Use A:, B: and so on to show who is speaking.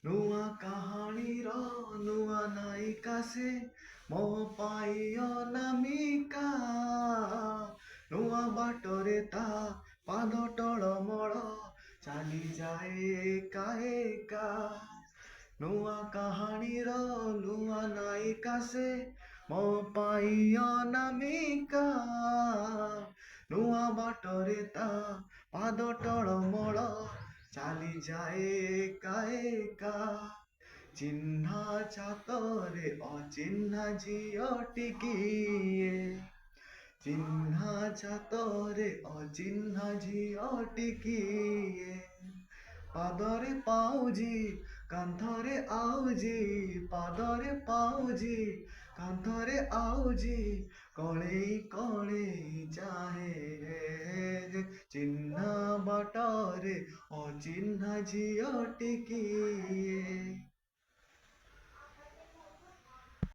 A: ନୂଆ କାହାଣୀର ନୂଆ ନାୟିକା ସେ ମୋ ପାଇଁ ଅନାମିକା। ନୂଆ ବାଟରେ ତା ପାଦ ଟଳମଳ ଚାଲିଯାଏ ଏକା ଏକା। ନୂଆ କାହାଣୀର ନୂଆ ନାୟିକା ସେ ମୋ ପାଇଁ ଅନାମିକା। ନୂଆ ବାଟରେ ତା ପାଦ ଟଳମଳ ଚାଲିଯାଏ ଏକା ଏକା। ଚିହ୍ନା ଛାତରେ ଅଚିହ୍ନା ଝିଅ ଟିକିଏ। ଚିହ୍ନା ଛାତରେ ଅଚିହ୍ନା ଝିଅ ଟିକିଏ। ପାଦରେ ପାଉଜି କାନ୍ଥରେ ଆଉଜି, ପାଦରେ ପାଉଜି କାନ୍ଥରେ ଆଉଜି, କଳେଇ କଳେଇ ଚାହେଁ। ଚିହ୍ନା ବାଟରେ ଅଚିହ୍ନା ଝିଅ ଟିକିଏ।